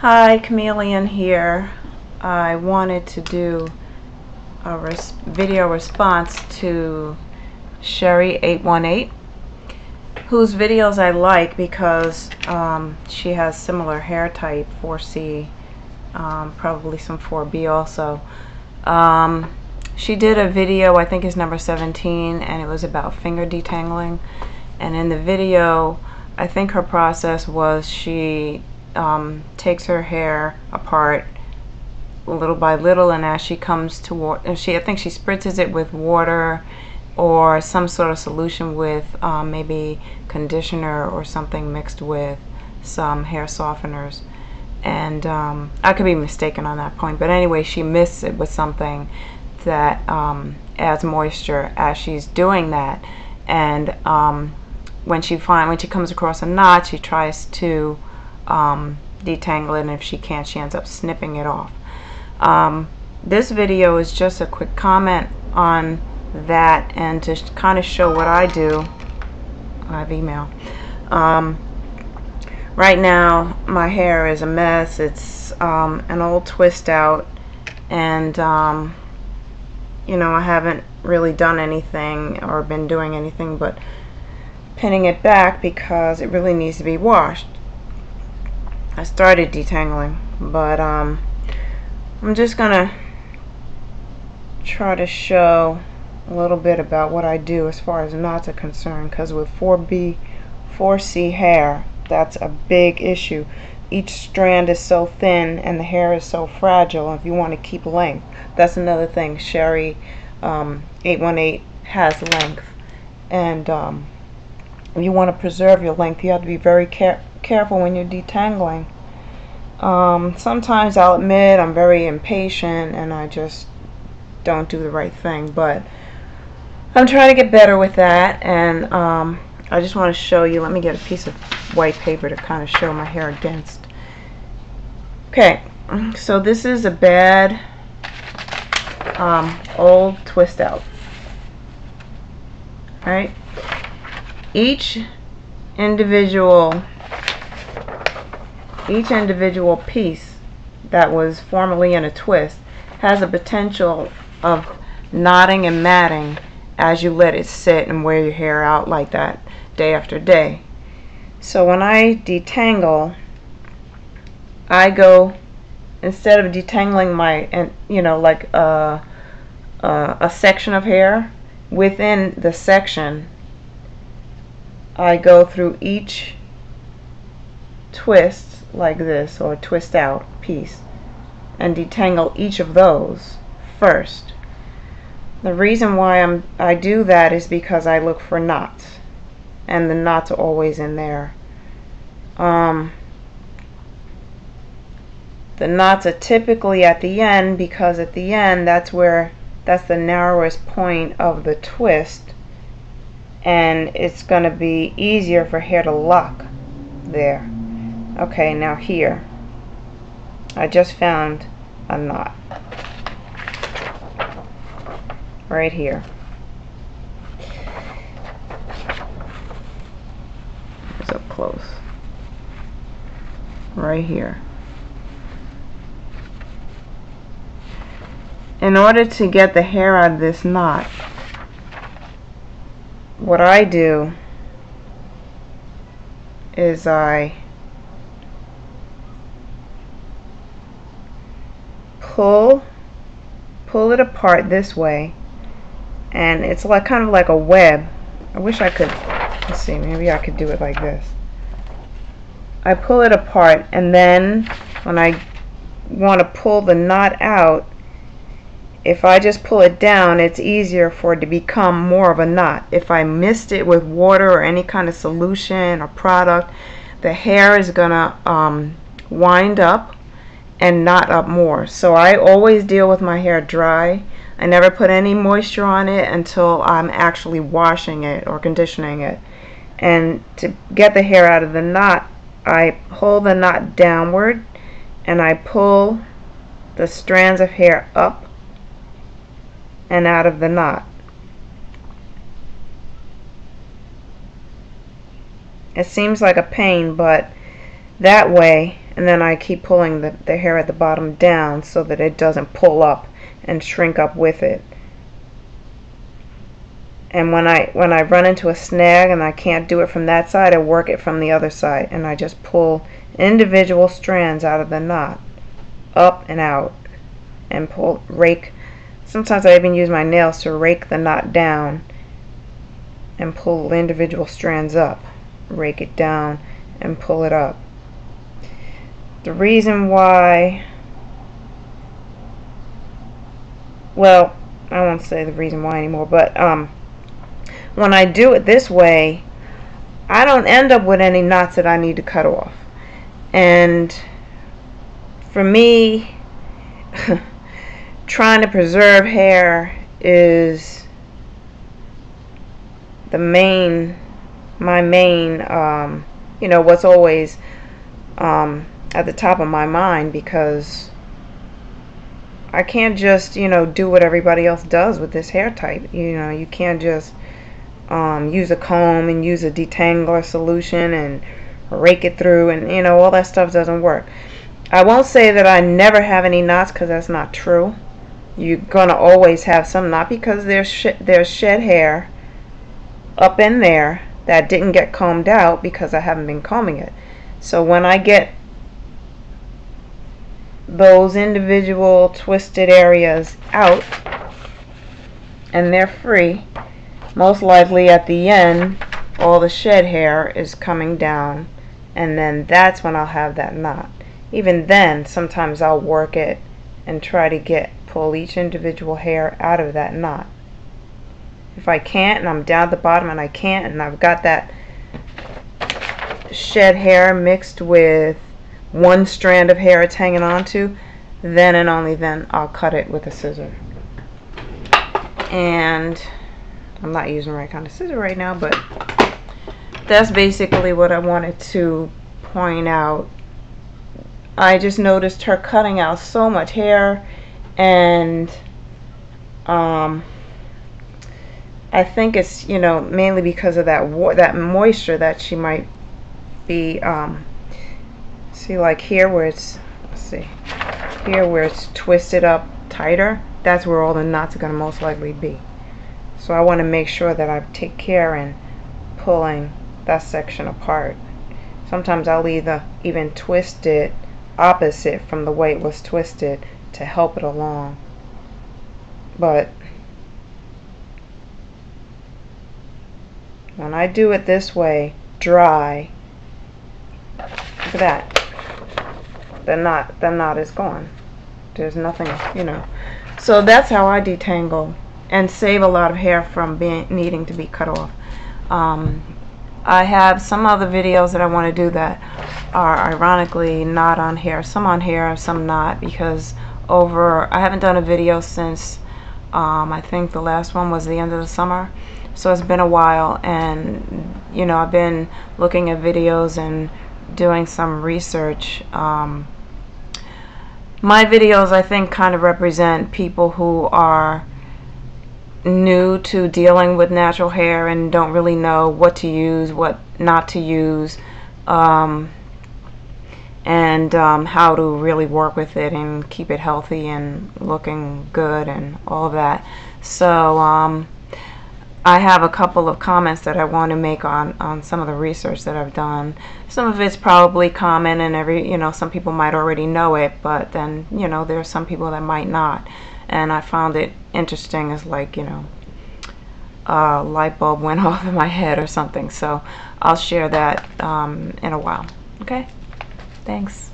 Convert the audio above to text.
Hi, Chameleon here. I wanted to do a video response to Sherry818, whose videos I like because she has similar hair type, 4C, probably some 4B also. She did a video, I think it's number 17, and it was about finger detangling. And in the video, I think her process was she takes her hair apart little by little, and as she comes toward, I think she spritzes it with water or some sort of solution with maybe conditioner or something mixed with some hair softeners. And I could be mistaken on that point, but anyway, she mixes it with something that adds moisture as she's doing that. And when she comes across a knot, she tries to detangle it, and if she can't, she ends up snipping it off. This video is just a quick comment on that and to kind of show what I do. I have email. Right now my hair is a mess. It's an old twist out, and you know, I haven't really done anything or been doing anything but pinning it back because it really needs to be washed. I started detangling, but I'm just gonna try to show a little bit about what I do as far as knots are concerned, because with 4B, 4C hair, that's a big issue. Each strand is so thin and the hair is so fragile. If you want to keep length, that's another thing. Sherry 818 has length, and if you want to preserve your length, you have to be very careful when you're detangling. Sometimes I'll admit I'm very impatient and I just don't do the right thing, but I'm trying to get better with that. And I just want to show you, let me get a piece of white paper to kind of show my hair against. Okay, so this is a bad old twist out. Right? Each individual piece that was formerly in a twist has a potential of knotting and matting as you let it sit and wear your hair out like that day after day. So when I detangle, I go, instead of detangling my, you know, like a section of hair, within the section I go through each twist like this, or twist out piece, and detangle each of those first. The reason why I do that is because I look for knots, and the knots are always in there. The knots are typically at the end, because at the end that's the narrowest point of the twist, and it's going to be easier for hair to lock there. Okay, now here I just found a knot right here. It's up close right here. In order to get the hair out of this knot, what I do is I pull it apart this way, and it's like kind of like a web. I wish I could, let's see, maybe I could do it like this. I pull it apart, and then when I want to pull the knot out, if I just pull it down, it's easier for it to become more of a knot. If I mist it with water or any kind of solution or product, the hair is gonna wind up and knot up more. So I always deal with my hair dry. I never put any moisture on it until I'm actually washing it or conditioning it. And to get the hair out of the knot, I hold the knot downward and I pull the strands of hair up and out of the knot. It seems like a pain, but that way and then I keep pulling the hair at the bottom down so that it doesn't pull up and shrink up with it. And when I run into a snag and I can't do it from that side, I work it from the other side, and I just pull individual strands out of the knot, up and out, and rake. Sometimes I even use my nails to rake the knot down and pull individual strands up, rake it down and pull it up. The reason why, well, I won't say the reason why anymore, but when I do it this way, I don't end up with any knots that I need to cut off. And for me, trying to preserve hair is my main, you know, what's always at the top of my mind, because I can't just, you know, do what everybody else does with this hair type. You know, you can't just use a comb and use a detangler solution and rake it through, and you know, all that stuff doesn't work. I won't say that I never have any knots, because that's not true. You're gonna always have some knot, because there's shed hair up in there that didn't get combed out because I haven't been combing it. So when I get those individual twisted areas out and they're free, most likely at the end all the shed hair is coming down, and then that's when I'll have that knot. Even then, sometimes I'll work it and try to pull each individual hair out of that knot. If I can't, and I'm down at the bottom and I can't, and I've got that shed hair mixed with one strand of hair it's hanging on to, then and only then I'll cut it with a scissor. And I'm not using the right kind of scissor right now, but that's basically what I wanted to point out. I just noticed her cutting out so much hair, and I think it's, you know, mainly because of that moisture that she might be, see, like here where it's, let's see, here where it's twisted up tighter, that's where all the knots are going to most likely be. So I want to make sure that I take care in pulling that section apart. Sometimes I'll even twist it opposite from the way it was twisted to help it along. But when I do it this way, dry, look at that, the knot is gone. There's nothing, you know. So that's how I detangle and save a lot of hair from needing to be cut off. I have some other videos that I want to do that are ironically not on hair, some on hair, some not, because I haven't done a video since I think the last one was the end of the summer, so it's been a while, and you know, I've been looking at videos and doing some research. My videos, I think, kind of represent people who are new to dealing with natural hair and don't really know what to use, what not to use, and how to really work with it and keep it healthy and looking good and all of that. So I have a couple of comments that I want to make on some of the research that I've done. Some of it's probably common, and you know, some people might already know it, but then, you know, there are some people that might not. And I found it interesting, as like, you know, a light bulb went off in my head or something. So I'll share that in a while. Okay? Thanks.